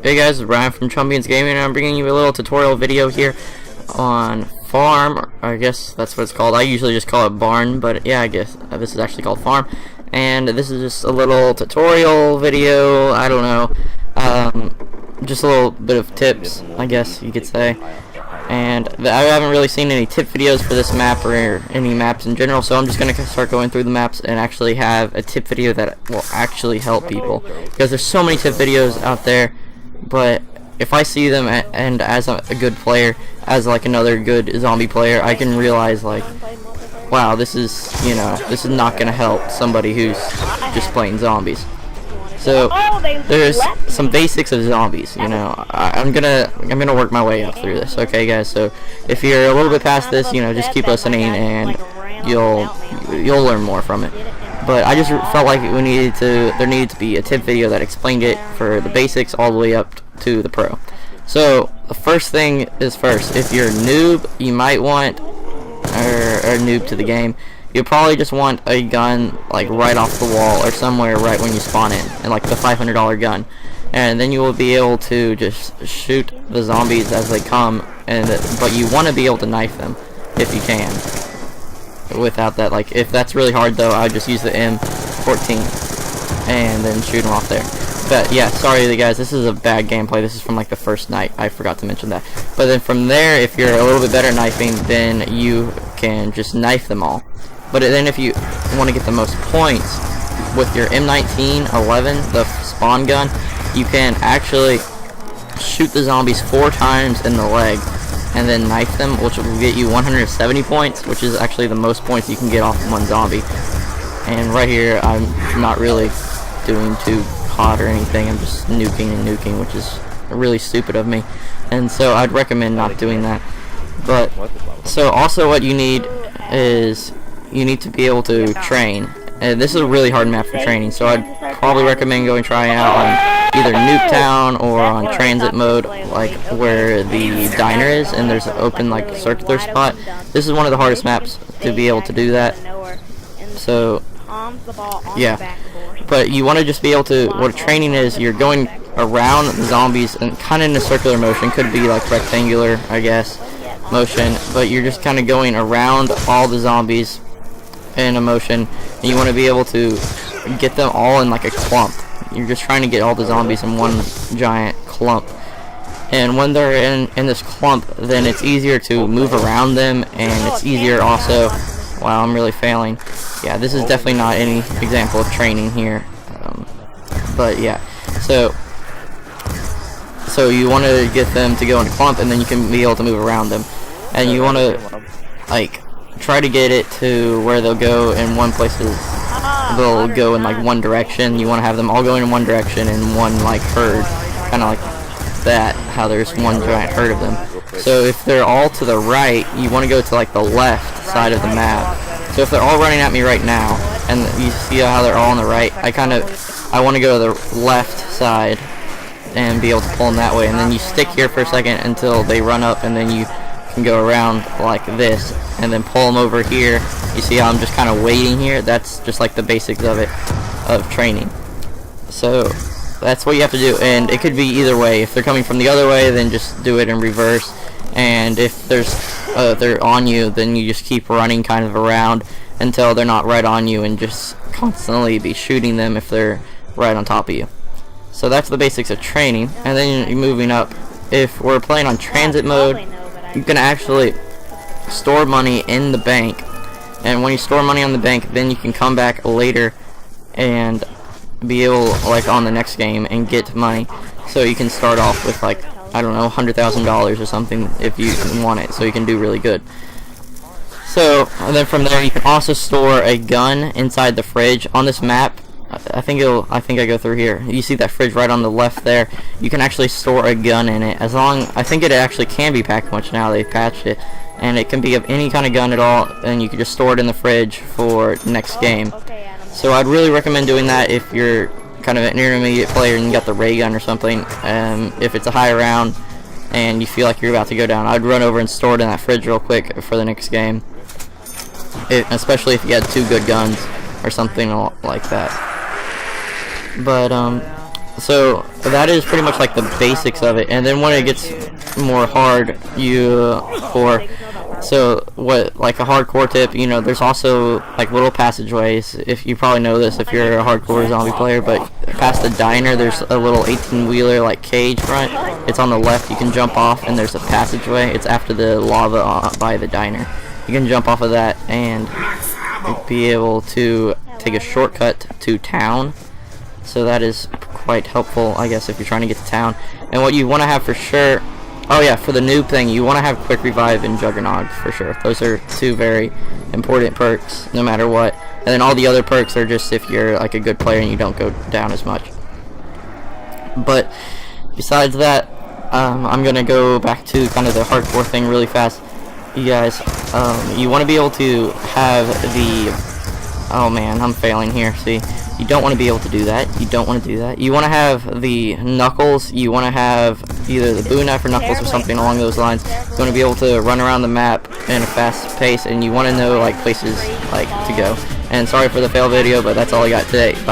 Hey guys, it's Ryan from Champions Gaming, and I'm bringing you a little tutorial video here on farm, or I guess that's what it's called. I usually just call it barn, but yeah, I guess this is actually called farm. And this is just a little tutorial video, I don't know, just a little bit of tips, I guess you could say. And I haven't really seen any tip videos for this map or any maps in general, so I'm just going to start going through the maps and actually have a tip video that will actually help people, because there's so many tip videos out there. But if I see them and as a good player, as like another good zombie player, I can realize like, wow, this is, you know, this is not gonna help somebody who's just playing zombies. So there's some basics of zombies, you know. I'm gonna work my way up through this, okay guys? So if you're a little bit past this, you know, just keep listening and you'll learn more from it. But I just felt like there needed to be a tip video that explained it for the basics all the way up to the pro. So the first thing is first, if you're a noob, you might want, or a noob to the game, you'll probably just want a gun like right off the wall or somewhere right when you spawn in, and like the $500 gun, and then you will be able to just shoot the zombies as they come, but you want to be able to knife them if you can. Without that, like, if that's really hard though, I would just use the M14 and then shoot them off there. But yeah, sorry guys, this is a bad gameplay. This is from like the first night, I forgot to mention that. But then from there, if you're a little bit better knifing, then you can just knife them all. But then if you want to get the most points with your M19 11, the spawn gun, you can actually shoot the zombies 4 times in the leg and then knife them, which will get you 170 points, which is actually the most points you can get off one zombie. And right here, I'm not really doing too hot or anything. I'm just nuking and nuking, which is really stupid of me. And so I'd recommend not doing that. But so also what you need is you need to be able to train. And this is a really hard map for training, so I'd probably recommend going trying out on either Nuketown or on transit mode, like where the diner is and there's an open like circular spot. This is one of the hardest maps to be able to do that. So yeah, but you want to just be able to, what training is, you're going around the zombies and kind of in a circular motion, could be like rectangular I guess motion, but you're just kind of going around all the zombies in a motion, and you want to be able to get them all in like a clump. You're just trying to get all the zombies in one giant clump, and when they're in this clump, then it's easier to move around them, and it's easier also. Wow, I'm really failing. Yeah, this is definitely not any example of training here, but yeah, so you want to get them to go in a clump, and then you can be able to move around them, and you want to like try to get it to where they'll go in one place. They'll go in like one direction. You want to have them all going in one direction in one like herd, kind of like that, how there's one giant herd of them. So if they're all to the right, you want to go to like the left side of the map. So if they're all running at me right now, and you see how they're all on the right, I want to go to the left side and be able to pull them that way, and then you stick here for a second until they run up, and then you can go around like this and then pull them over here. You see how I'm just kind of waiting here? That's just like the basics of it, of training. So that's what you have to do, and it could be either way. If they're coming from the other way, then just do it in reverse, and if they're on you, then you just keep running kind of around until they're not right on you, and just constantly be shooting them if they're right on top of you. So that's the basics of training. And then you're moving up. If we're playing on transit mode, you can actually store money in the bank, and when you store money on the bank, then you can come back later and be able, like on the next game, and get money. So you can start off with like, I don't know, $100,000 or something if you want it, so you can do really good. So and then from there, you can also store a gun inside the fridge on this map. I think I go through here. You see that fridge right on the left there? You can actually store a gun in it. I think it actually can be pack much now. They've patched it, and it can be of any kind of gun at all, and you can just store it in the fridge for next game. So I'd really recommend doing that if you're kind of an intermediate player and you got the ray gun or something. If it's a high round and you feel like you're about to go down, I'd run over and store it in that fridge real quick for the next game. Especially if you had 2 good guns or something like that. But So that is pretty much like the basics of it, and then when it gets more hard, so what, like a hardcore tip, you know, there's also like little passageways. If you probably know this if you're a hardcore zombie player, but past the diner there's a little 18-wheeler like cage front. It's on the left. You can jump off, and there's a passageway. It's after the lava by the diner. You can jump off of that and be able to take a shortcut to town. So that is quite helpful, I guess, if you're trying to get to town. And what you want to have for sure, oh yeah, for the noob thing, you want to have quick revive and juggernog for sure. Those are two very important perks, no matter what. And then all the other perks are just if you're like a good player and you don't go down as much. But besides that, I'm gonna go back to kind of the hardcore thing really fast. You guys, you want to be able to have the, oh man, I'm failing here, see. You don't want to be able to do that. You don't want to do that. You want to have the knuckles. You want to have either the boo knife or knuckles or something along those lines. You want to be able to run around the map in a fast pace, and you want to know like places like to go. And sorry for the fail video, but that's all I got today. Bye.